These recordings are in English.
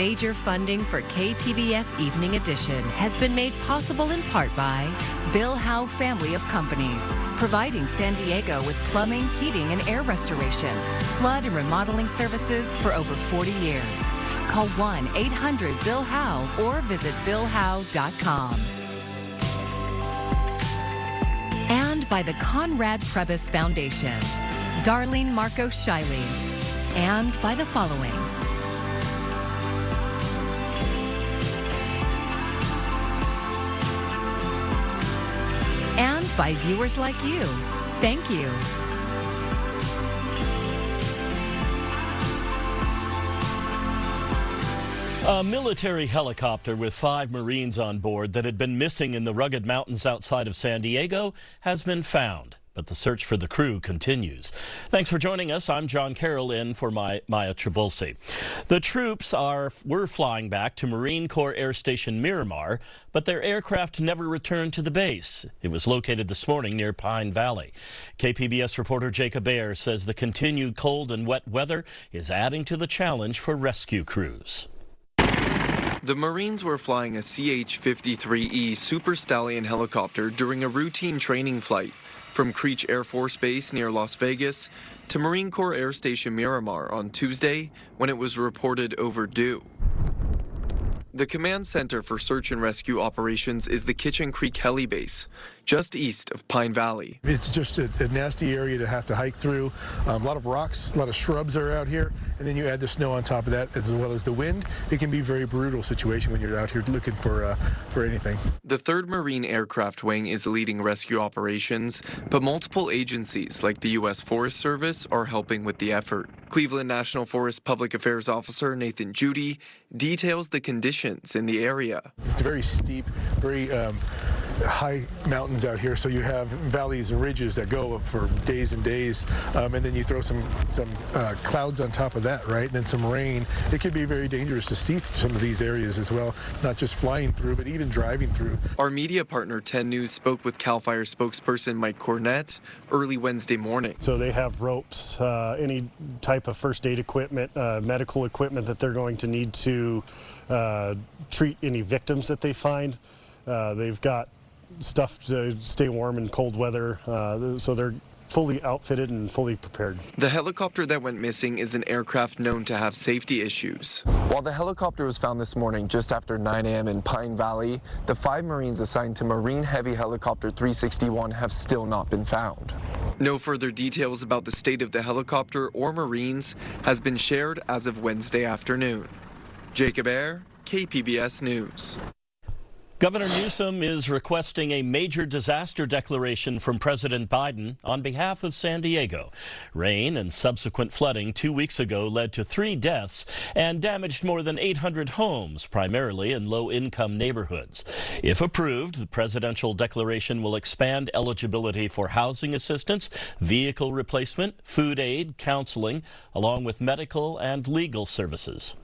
Major funding for KPBS Evening Edition has been made possible in part by Bill Howe Family of Companies, providing San Diego with plumbing, heating, and air restoration, flood and remodeling services for over 40 years. Call 1-800-BILL-HOWE or visit billhowe.com. And by the Conrad Trebas Foundation, Darlene Marcos Shiley, and by the following. And by viewers like you. Thank you. A military helicopter with 5 Marines on board that had been missing in the rugged mountains outside of San Diego has been found, but the search for the crew continues. Thanks for joining us. I'm John Carroll in for Maya Trabulsi. The troops were flying back to Marine Corps Air Station Miramar, but their aircraft never returned to the base. It was located this morning near Pine Valley. KPBS reporter Jacob Baer says the continued cold and wet weather is adding to the challenge for rescue crews. The Marines were flying a CH-53E Super Stallion helicopter during a routine training flight from Creech Air Force Base near Las Vegas to Marine Corps Air Station Miramar on Tuesday when it was reported overdue. The command center for search and rescue operations is the Kitchen Creek Heli Base, just east of Pine Valley. It's just a nasty area to have to hike through. A lot of rocks, a lot of shrubs are out here, and then you add the snow on top of that, as well as the wind. It can be a very brutal situation when you're out here looking for anything. The 3rd Marine Aircraft Wing is leading rescue operations, but multiple agencies like the U.S. Forest Service are helping with the effort. Cleveland National Forest Public Affairs Officer Nathan Judy details the conditions in the area. It's very steep, very high mountains out here, so you have valleys and ridges that go up for days and days, and then you throw some clouds on top of that, right? And then some rain. It could be very dangerous to see some of these areas as well, not just flying through, but even driving through. Our media partner 10 News spoke with CAL FIRE spokesperson Mike Cornett early Wednesday morning. So they have ropes, any type of first aid equipment, medical equipment that they're going to need to treat any victims that they find. They've got stuff to stay warm in cold weather, so they're fully outfitted and fully prepared. The helicopter that went missing is an aircraft known to have safety issues. While the helicopter was found this morning just after 9 a.m. in Pine Valley, the 5 Marines assigned to Marine Heavy Helicopter 361 have still not been found. No further details about the state of the helicopter or Marines has been shared as of Wednesday afternoon. Jacob Air, KPBS News. Governor Newsom is requesting a major disaster declaration from President Biden on behalf of San Diego. Rain and subsequent flooding 2 weeks ago led to 3 deaths and damaged more than 800 homes, primarily in low-income neighborhoods. If approved, the presidential declaration will expand eligibility for housing assistance, vehicle replacement, food aid, counseling, along with medical and legal services.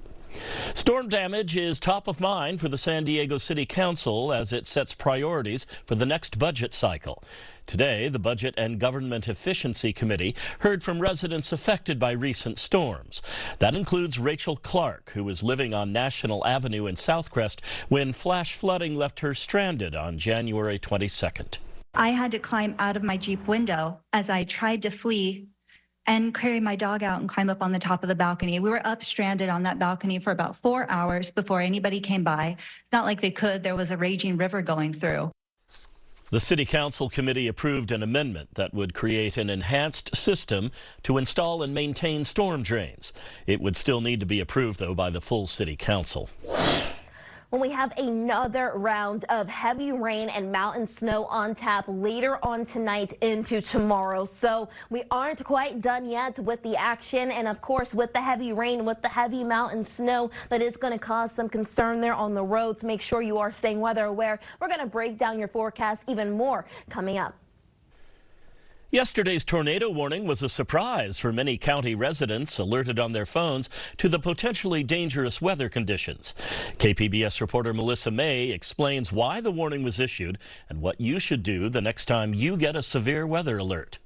Storm damage is top of mind for the San Diego City Council as it sets priorities for the next budget cycle. Today, the Budget and Government Efficiency Committee heard from residents affected by recent storms. That includes Rachel Clark, who was living on National Avenue in Southcrest when flash flooding left her stranded on January 22nd. I had to climb out of my Jeep window as I tried to flee and carry my dog out and climb up on the top of the balcony. We were up stranded on that balcony for about 4 hours before anybody came by. It's not like they could. There was a raging river going through. The City Council committee approved an amendment that would create an enhanced system to install and maintain storm drains. It would still need to be approved, though, by the full City Council. When we have another round of heavy rain and mountain snow on tap later on tonight into tomorrow. So we aren't quite done yet with the action. And of course, with the heavy rain, with the heavy mountain snow, that is going to cause some concern there on the roads. Make sure you are staying weather aware. We're going to break down your forecast even more coming up. Yesterday's tornado warning was a surprise for many county residents alerted on their phones to the potentially dangerous weather conditions. KPBS reporter Melissa May explains why the warning was issued and what you should do the next time you get a severe weather alert.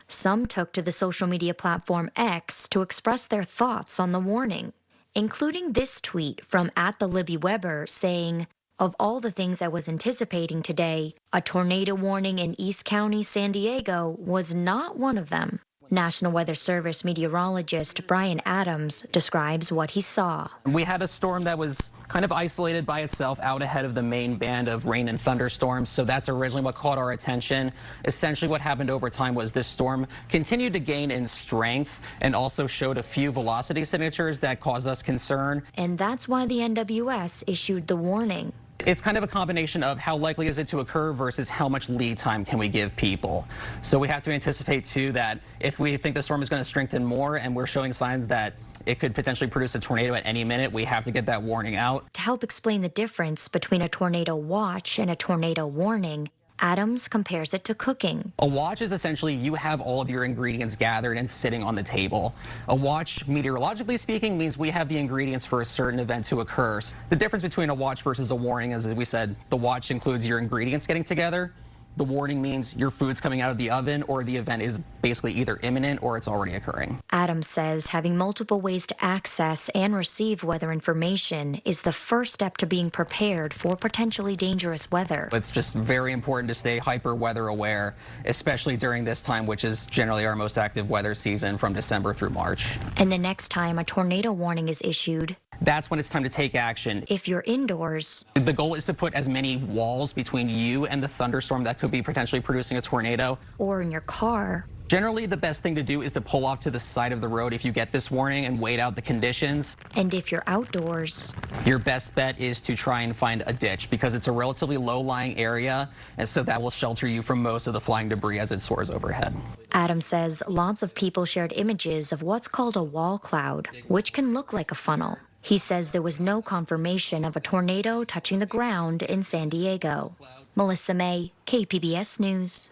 Some took to the social media platform X to express their thoughts on the warning. including this tweet from @TheLibbyWeber saying, "Of all the things I was anticipating today, a tornado warning in East County, San Diego was not one of them." National Weather Service meteorologist Brian Adams describes what he saw. We had a storm that was kind of isolated by itself out ahead of the main band of rain and thunderstorms, so that's originally what caught our attention. Essentially what happened over time was this storm continued to gain in strength and also showed a few velocity signatures that caused us concern. And that's why the NWS issued the warning. It's kind of a combination of how likely is it to occur versus how much lead time can we give people. So we have to anticipate too that if we think the storm is going to strengthen more and we're showing signs that it could potentially produce a tornado at any minute, we have to get that warning out. To help explain the difference between a tornado watch and a tornado warning, Adams compares it to cooking. A watch is essentially you have all of your ingredients gathered and sitting on the table. A watch, meteorologically speaking, means we have the ingredients for a certain event to occur. The difference between a watch versus a warning is, as we said, the watch includes your ingredients getting together. The warning means your food's coming out of the oven or the event is basically either imminent or it's already occurring. Adams says having multiple ways to access and receive weather information is the first step to being prepared for potentially dangerous weather. It's just very important to stay hyper weather aware, especially during this time, which is generally our most active weather season from December through March. And the next time a tornado warning is issued, that's when it's time to take action. If you're indoors, the goal is to put as many walls between you and the thunderstorm that could be potentially producing a tornado. Or in your car. Generally, the best thing to do is to pull off to the side of the road if you get this warning and wait out the conditions. And if you're outdoors, your best bet is to try and find a ditch because it's a relatively low-lying area, and so that will shelter you from most of the flying debris as it soars overhead. Adams says lots of people shared images of what's called a wall cloud, which can look like a funnel. He says there was no confirmation of a tornado touching the ground in San Diego. Melissa May, KPBS News.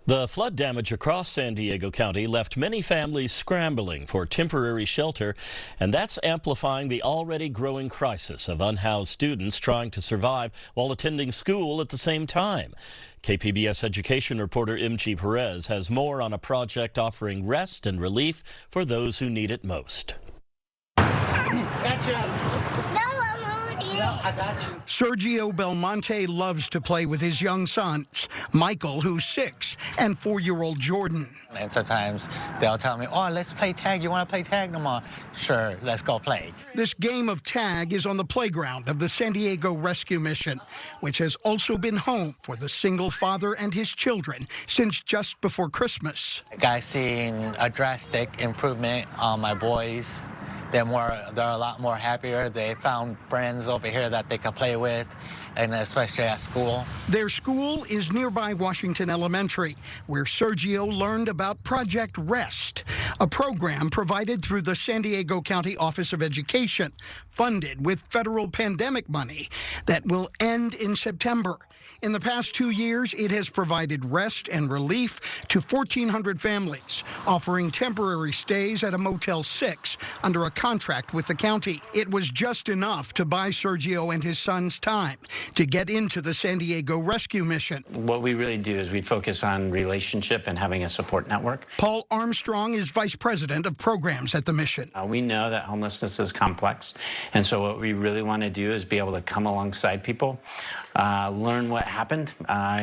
The flood damage across San Diego County left many families scrambling for temporary shelter, and that's amplifying the already growing crisis of unhoused students trying to survive while attending school at the same time. KPBS education reporter MG Perez has more on a project offering rest and relief for those who need it most. Sergio Belmonte loves to play with his young sons, Michael, who's 6, and 4-year-old Jordan. And sometimes they'll tell me, "Oh, let's play tag. You want to play tag no more?" "Sure, let's go play." This game of tag is on the playground of the San Diego Rescue Mission, which has also been home for the single father and his children since just before Christmas. Guys, seeing a drastic improvement on my boys. They're a lot more happier. They found friends over here that they can play with, and especially at school. Their school is nearby Washington Elementary, where Sergio learned about Project Rest, a program provided through the San Diego County Office of Education, funded with federal pandemic money that will end in September. In the past 2 years, it has provided rest and relief to 1,400 families, offering temporary stays at a Motel 6 under a contract with the county. It was just enough to buy Sergio and his sons time to get into the San Diego Rescue Mission. What we really do is we focus on relationship and having a support network. Paul Armstrong is vice president of programs at the mission. We know that homelessness is complex, and so what we really want to do is be able to come alongside people, learn what happened,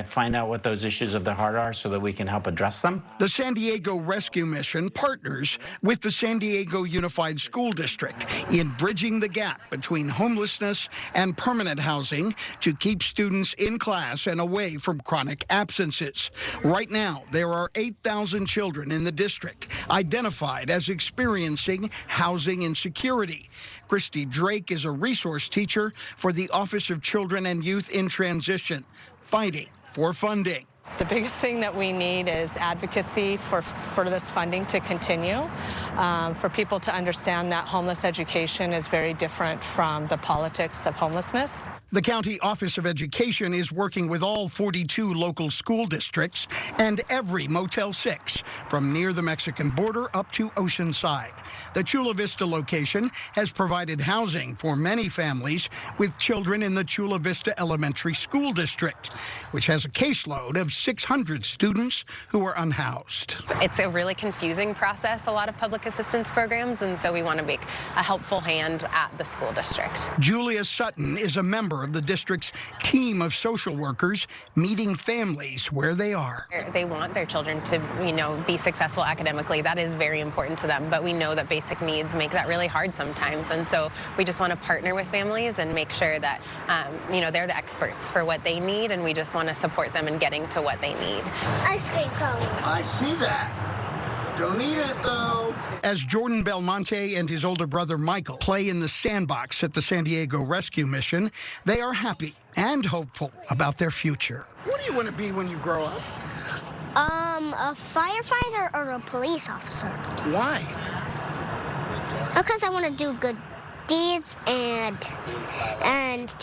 find out what those issues of the heart are so that we can help address them. The San Diego Rescue Mission partners with the San Diego Unified School District in bridging the gap between homelessness and permanent housing to keep students in class and away from chronic absences. Right now, there are 8,000 children in the district identified as experiencing housing insecurity. Christy Drake is a resource teacher for the Office of Children and Youth in Transition, fighting for funding. The biggest thing that we need is advocacy for this funding to continue, for people to understand that homeless education is very different from the politics of homelessness. The County Office of Education is working with all 42 local school districts and every Motel 6 from near the Mexican border up to Oceanside. The Chula Vista location has provided housing for many families with children in the Chula Vista Elementary School District, which has a caseload of 600 students who are unhoused. It's a really confusing process, a lot of public assistance programs, and so we want to make a helpful hand at the school district. Julia Sutton is a member of the district's team of social workers meeting families where they are. They want their children to, be successful academically. That is very important to them, but we know that basic needs make that really hard sometimes, and so we just want to partner with families and make sure that, they're the experts for what they need, and we just want to support them in getting to what they need. Ice cream cone. I see that. Don't eat it, though. As Jordan Belmonte and his older brother Michael play in the sandbox at the San Diego Rescue Mission, they are happy and hopeful about their future. What do you want to be when you grow up? A firefighter or a police officer. Why? Because I want to do good deeds and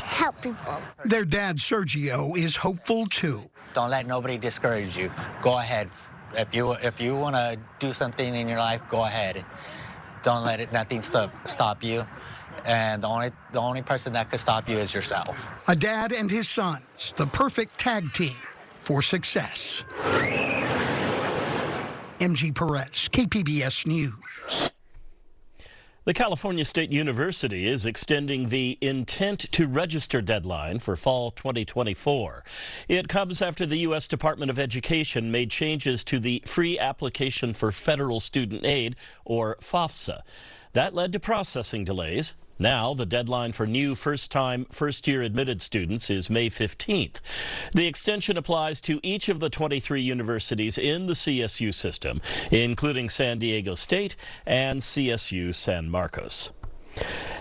help people. Their dad, Sergio, is hopeful, too. Don't let nobody discourage you. Go ahead. If you want to do something in your life, go ahead. Don't let nothing stop you. And the only person that could stop you is yourself. A dad and his sons, the perfect tag team for success. MG Perez, KPBS News. The California State University is extending the intent to register deadline for fall 2024. It comes after the U.S. Department of Education made changes to the free application for federal student aid, or FAFSA. That led to processing delays. Now, the deadline for new first-year admitted students is May 15th. The extension applies to each of the 23 universities in the CSU system, including San Diego State and CSU San Marcos.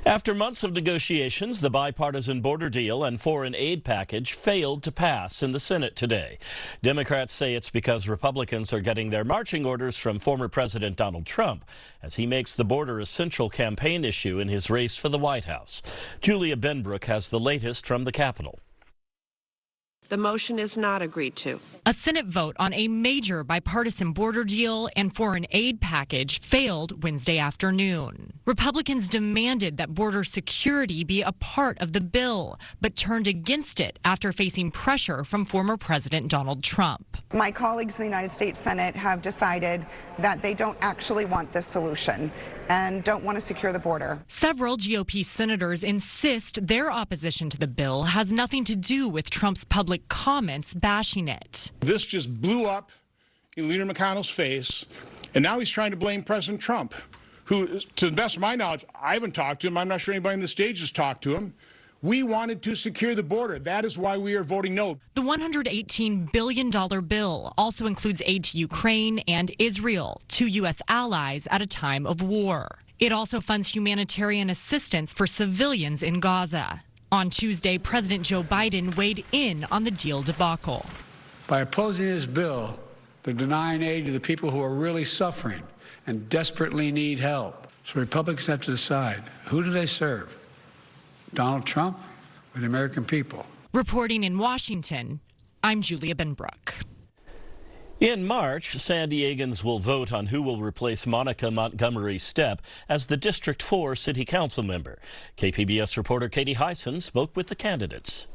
After months of negotiations, the bipartisan border deal and foreign aid package failed to pass in the Senate today. Democrats say it's because Republicans are getting their marching orders from former President Donald Trump as he makes the border a central campaign issue in his race for the White House. Julia Benbrook has the latest from the Capitol. The motion is not agreed to. A Senate vote on a major bipartisan border deal and foreign aid package failed Wednesday afternoon. Republicans demanded that border security be a part of the bill, but turned against it after facing pressure from former President Donald Trump. My colleagues in the United States Senate have decided that they don't actually want this solution and don't want to secure the border. Several GOP senators insist their opposition to the bill has nothing to do with Trump's public comments bashing it. This just blew up in Leader McConnell's face, and now he's trying to blame President Trump, who, to the best of my knowledge, I haven't talked to him. I'm not sure anybody on the stage has talked to him. We wanted to secure the border. That is why we are voting no. The $118 billion bill also includes aid to Ukraine and Israel, two U.S. allies at a time of war. It also funds humanitarian assistance for civilians in Gaza. On Tuesday, President Joe Biden weighed in on the deal debacle. By opposing this bill, they're denying aid to the people who are really suffering and desperately need help. So Republicans have to decide, who do they serve? Donald Trump or the American people? Reporting in Washington, I'm Julia Benbrook. In March, San Diegans will vote on who will replace Monica Montgomery Stepp as the District 4 City Council member. KPBS reporter Katie Hyson spoke with the candidates.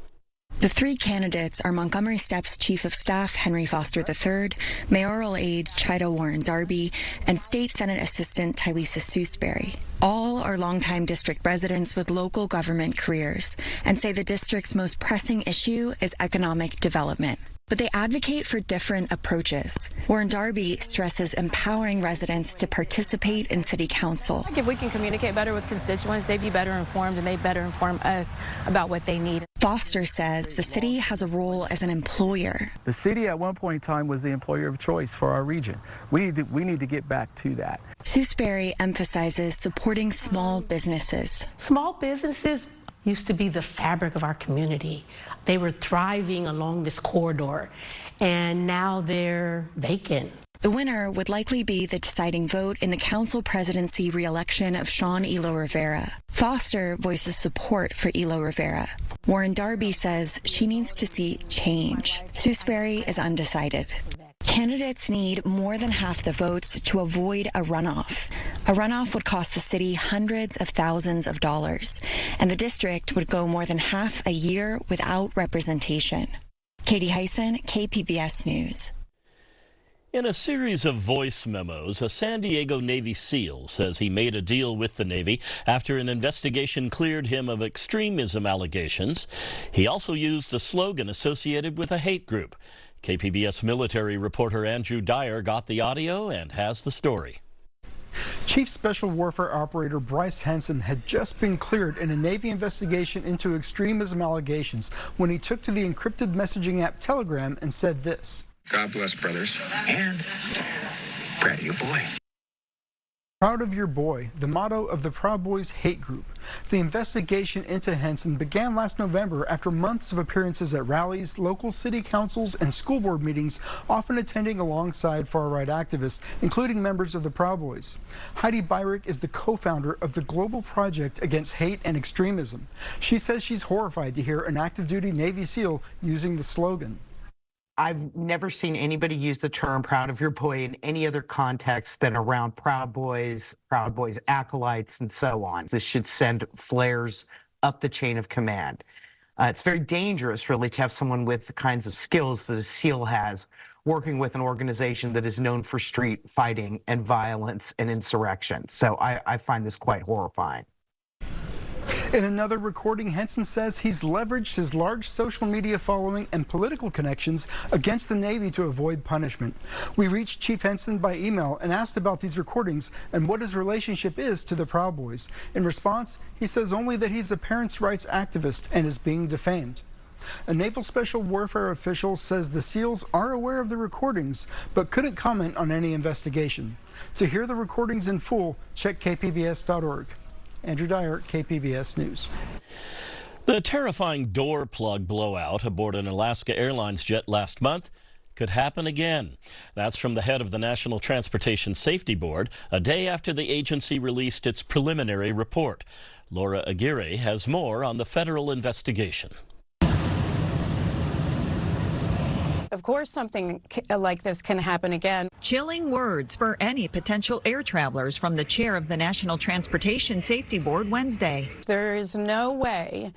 The three candidates are Montgomery Stepp's Chief of Staff, Henry Foster III, Mayoral Aide Chida Warren Darby, and State Senate Assistant Tylisa Sewsbury. All are longtime district residents with local government careers and say the district's most pressing issue is economic development. But they advocate for different approaches. Warren Darby stresses empowering residents to participate in city council. If we can communicate better with constituents, they'd be better informed and they better inform us about what they need. Foster says the city has a role as an employer. The city at one point in time was the employer of choice for our region. We need to get back to that. Sewsbury emphasizes supporting small businesses. Small businesses used to be the fabric of our community. They were thriving along this corridor, and now they're vacant. The winner would likely be the deciding vote in the council presidency re-election of Sean Elo Rivera. Foster voices support for Elo Rivera. Warren Darby says she needs to see change. Sewsbury is undecided. Candidates need more than half the votes to avoid a runoff. A runoff would cost the city hundreds of thousands of dollars, and the district would go more than half a year without representation. Katie Hyson, KPBS News. In a series of voice memos, a San Diego Navy SEAL says he made a deal with the Navy after an investigation cleared him of extremism allegations. He also used a slogan associated with a hate group. KPBS military reporter Andrew Dyer got the audio and has the story. Chief Special Warfare Operator Bryce Henson had just been cleared in a Navy investigation into extremism allegations when he took to the encrypted messaging app Telegram and said this. God bless, brothers, and proud of you, boy. Proud of your boy, the motto of the Proud Boys hate group. The investigation into Henson began last November after months of appearances at rallies, local city councils, and school board meetings, often attending alongside far-right activists, including members of the Proud Boys. Heidi Byrick is the co-founder of the Global Project Against Hate and Extremism. She says she's horrified to hear an active-duty Navy SEAL using the slogan. I've never seen anybody use the term proud of your boy in any other context than around Proud Boys acolytes, and so on. This should send flares up the chain of command. It's very dangerous, really, to have someone with the kinds of skills that a SEAL has working with an organization that is known for street fighting and violence and insurrection. So I find this quite horrifying. In another recording, Henson says he's leveraged his large social media following and political connections against the Navy to avoid punishment. We reached Chief Henson by email and asked about these recordings and what his relationship is to the Proud Boys. In response, he says only that he's a parents' rights activist and is being defamed. A Naval Special Warfare official says the SEALs are aware of the recordings, but couldn't comment on any investigation. To hear the recordings in full, check kpbs.org. Andrew Dyer, KPBS News. The terrifying door plug blowout aboard an Alaska Airlines jet last month could happen again. That's from the head of the National Transportation Safety Board, a day after the agency released its preliminary report. Laura Aguirre has more on the federal investigation. Of course, something like this can happen again. Chilling words for any potential air travelers from the chair of the National Transportation Safety Board Wednesday. There is no way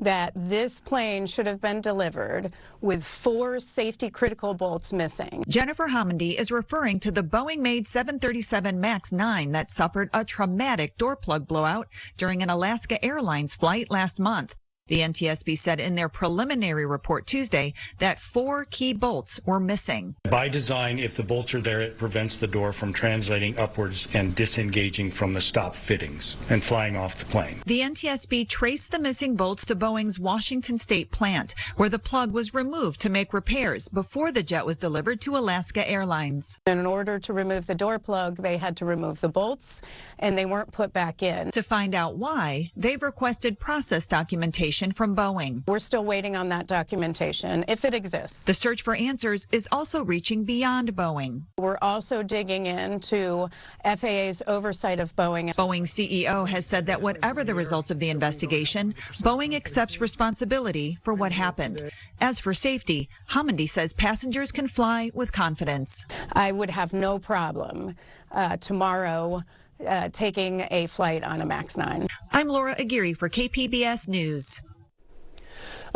that this plane should have been delivered with 4 safety critical bolts missing. Jennifer Homendy is referring to the Boeing-made 737 MAX 9 that suffered a traumatic door plug blowout during an Alaska Airlines flight last month. The NTSB said in their preliminary report Tuesday that 4 key bolts were missing. By design, if the bolts are there, it prevents the door from translating upwards and disengaging from the stop fittings and flying off the plane. The NTSB traced the missing bolts to Boeing's Washington State plant, where the plug was removed to make repairs before the jet was delivered to Alaska Airlines. In order to remove the door plug, they had to remove the bolts, and they weren't put back in. To find out why, they've requested process documentation from Boeing. We're still waiting on that documentation, if it exists. The search for answers is also reaching beyond Boeing. We're also digging into FAA's oversight of Boeing. Boeing's CEO has said that whatever the results of the investigation, Boeing accepts responsibility for what happened. As for safety, Homendy says passengers can fly with confidence. I would have no problem tomorrow taking a flight on a MAX 9. I'm Laura Aguirre for KPBS News.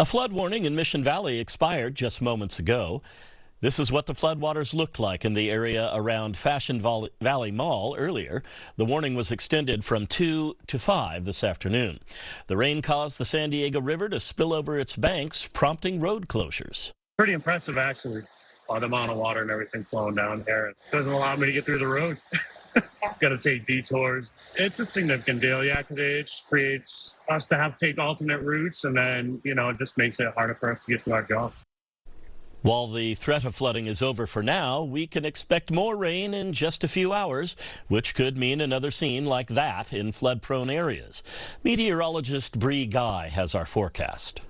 A flood warning in Mission Valley expired just moments ago. This is what the floodwaters looked like in the area around Fashion Valley Mall earlier. The warning was extended from 2 to 5 this afternoon. The rain caused the San Diego River to spill over its banks, prompting road closures. Pretty impressive, actually. The amount of water and everything flowing down here. It doesn't allow me to get through the road. Got to take detours. It's a significant deal, yeah, because it just creates us to have to take alternate routes, and then, it just makes it harder for us to get to our jobs. While the threat of flooding is over for now, we can expect more rain in just a few hours, which could mean another scene like that in flood-prone areas. Meteorologist Bree Guy has our forecast.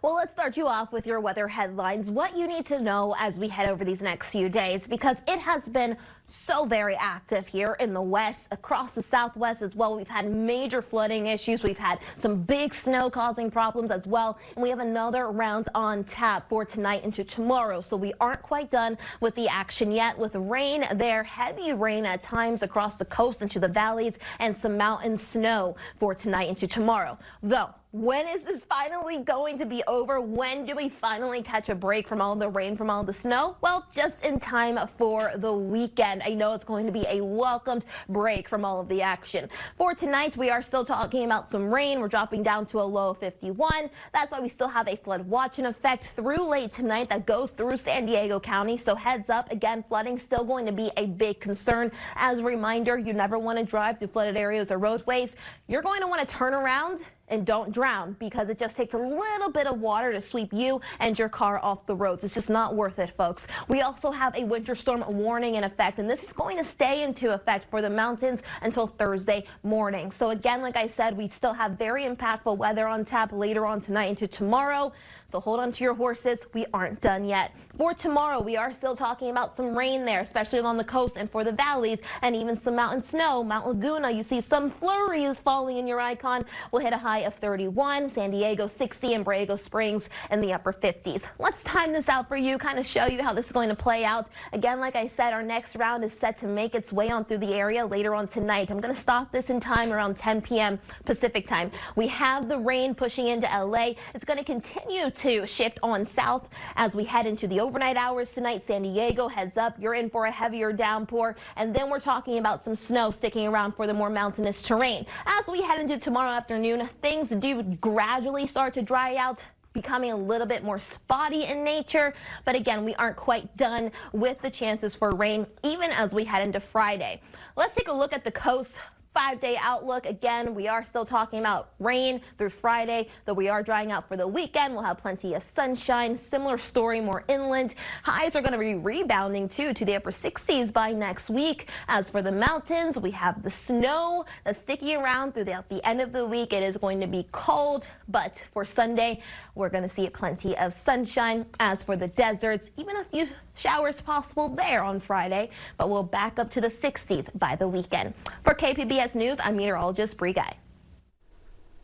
Well, let's start you off with your weather headlines. What you need to know as we head over these next few days, because it has been so very active here in the west, across the southwest as well. We've had major flooding issues. We've had some big snow causing problems as well. And we have another round on tap for tonight into tomorrow. So we aren't quite done with the action yet, with rain there, heavy rain at times across the coast into the valleys, and some mountain snow for tonight into tomorrow. Though, when is this finally going to be over? When do we finally catch a break from all the rain, from all the snow? Well, just in time for the weekend. I know it's going to be a welcomed break from all of the action. For tonight, we are still talking about some rain. We're dropping down to a low of 51. That's why we still have a flood watch in effect through late tonight that goes through San Diego County. So heads up, again, flooding still going to be a big concern. As a reminder, you never want to drive through flooded areas or roadways. You're going to want to turn around and don't drown, because it just takes a little bit of water to sweep you and your car off the roads. It's just not worth it, folks. We also have a winter storm warning in effect, and this is going to stay into effect for the mountains until Thursday morning. So again, like I said, we still have very impactful weather on tap later on tonight into tomorrow. So hold on to your horses. We aren't done yet. For tomorrow, we are still talking about some rain there, especially along the coast and for the valleys, and even some mountain snow. Mount Laguna, you see some flurries falling in your icon. We'll hit a high of 31, San Diego 60, and Borrego Springs in the upper 50s. Let's time this out for you, kind of show you how this is going to play out. Again, like I said, our next round is set to make its way on through the area later on tonight. I'm going to stop this in time around 10 p.m. Pacific time. We have the rain pushing into LA. It's going to continue to shift on south as we head into the overnight hours tonight. San Diego, heads up, you're in for a heavier downpour, and then we're talking about some snow sticking around for the more mountainous terrain. As we head into tomorrow afternoon, things do gradually start to dry out, becoming a little bit more spotty in nature. But again, we aren't quite done with the chances for rain, even as we head into Friday. Let's take a look at the coast. 5-day outlook. Again, we are still talking about rain through Friday, though we are drying out for the weekend. We'll have plenty of sunshine. Similar story, more inland. Highs are going to be rebounding too to the upper 60s by next week. As for the mountains, we have the snow that's sticking around throughout the end of the week. It is going to be cold, but for Sunday, we're going to see plenty of sunshine. As for the deserts, even a few showers possible there on Friday, but we'll back up to the 60s by the weekend. For KPBS News, I'm meteorologist Bree Guy.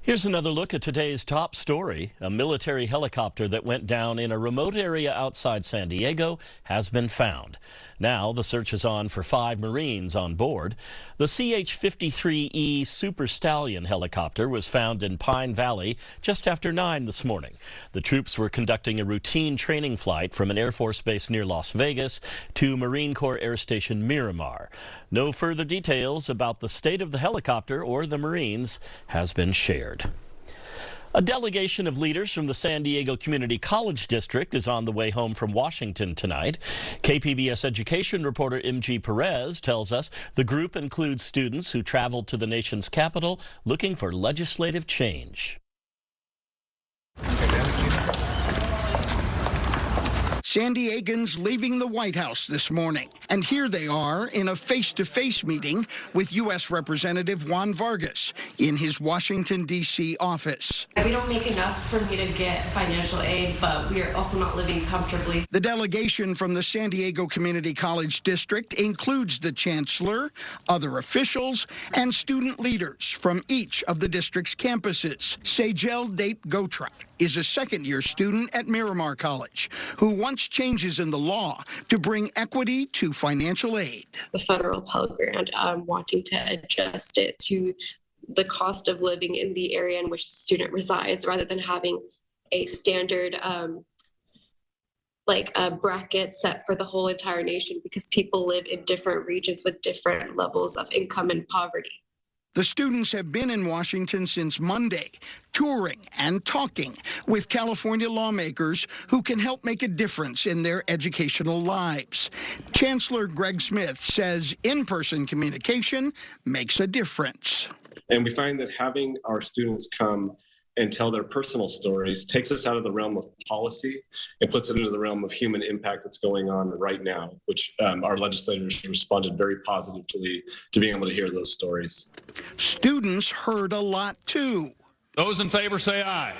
Here's another look at today's top story. A military helicopter that went down in a remote area outside San Diego has been found. Now the search is on for 5 Marines on board. The CH-53E Super Stallion helicopter was found in Pine Valley just after 9 this morning. The troops were conducting a routine training flight from an Air Force base near Las Vegas to Marine Corps Air Station Miramar. No further details about the state of the helicopter or the Marines has been shared. A delegation of leaders from the San Diego Community College District is on the way home from Washington tonight. KPBS education reporter MG Perez tells us the group includes students who traveled to the nation's capital looking for legislative change. San Diegans leaving the White House this morning. And here they are in a face-to-face meeting with U.S. Representative Juan Vargas in his Washington, D.C. office. We don't make enough for me to get financial aid, but we are also not living comfortably. The delegation from the San Diego Community College District includes the chancellor, other officials, and student leaders from each of the district's campuses. Sejel Dape Gotra is a second-year student at Miramar College who wants changes in the law to bring equity to financial aid. The federal Pell Grant, wanting to adjust it to the cost of living in the area in which the student resides, rather than having a standard like a bracket set for the whole entire nation, because people live in different regions with different levels of income and poverty. The students have been in Washington since Monday, touring and talking with California lawmakers who can help make a difference in their educational lives. Chancellor Greg Smith says in-person communication makes a difference. And we find that having our students come and tell their personal stories takes us out of the realm of policy and puts it into the realm of human impact that's going on right now, which our legislators responded very positively to being able to hear those stories. Students heard a lot too. Those in favor say aye.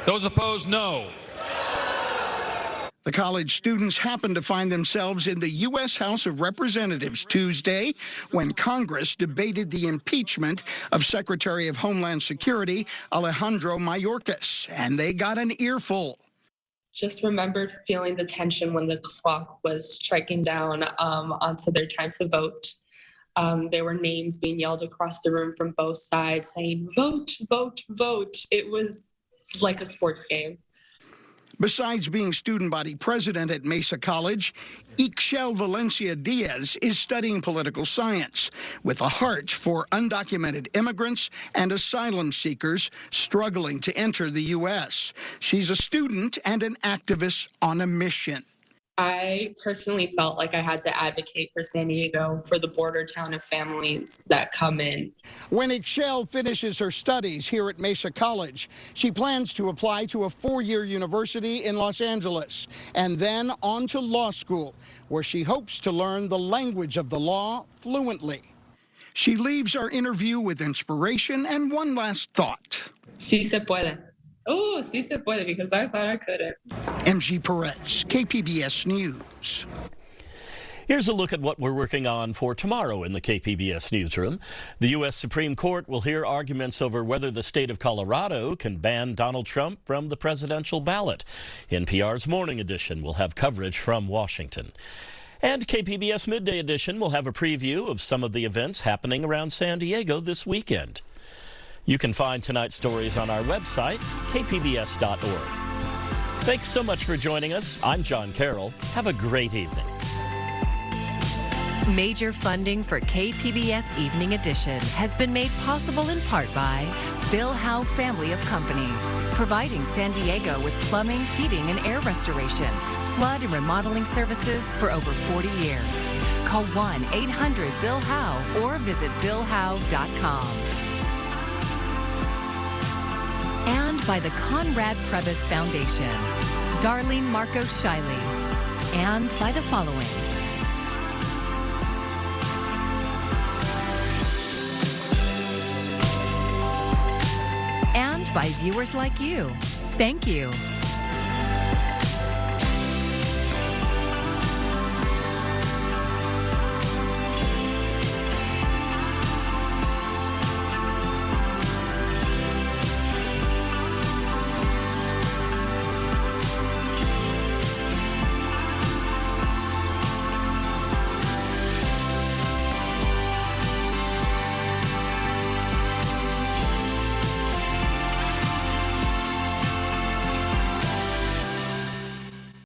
Those opposed, no. The college students happened to find themselves in the U.S. House of Representatives Tuesday when Congress debated the impeachment of Secretary of Homeland Security Alejandro Mayorkas, and they got an earful. Just remembered feeling the tension when the clock was striking down onto their time to vote. There were names being yelled across the room from both sides saying, vote, vote, vote. It was like a sports game. Besides being student body president at Mesa College, Ixchel Valencia Diaz is studying political science with a heart for undocumented immigrants and asylum seekers struggling to enter the U.S. She's a student and an activist on a mission. I personally felt like I had to advocate for San Diego, for the border town of families that come in. When Ixchel finishes her studies here at Mesa College, she plans to apply to a 4-year university in Los Angeles and then on to law school, where she hopes to learn the language of the law fluently. She leaves our interview with inspiration and one last thought. Sí se puede. Oh, sí se puede, because I thought I couldn't. MG Perez, KPBS News. Here's a look at what we're working on for tomorrow in the KPBS newsroom. The U.S. Supreme Court will hear arguments over whether the state of Colorado can ban Donald Trump from the presidential ballot. NPR's Morning Edition will have coverage from Washington. And KPBS Midday Edition will have a preview of some of the events happening around San Diego this weekend. You can find tonight's stories on our website, kpbs.org. Thanks so much for joining us. I'm John Carroll. Have a great evening. Major funding for KPBS Evening Edition has been made possible in part by Bill Howe Family of Companies, providing San Diego with plumbing, heating, and air restoration, flood and remodeling services for over 40 years. Call 1-800-BILL-HOWE or visit billhowe.com. And by the Conrad Prebys Foundation, Darlene Marcos Shiley, and by the following. And by viewers like you. Thank you.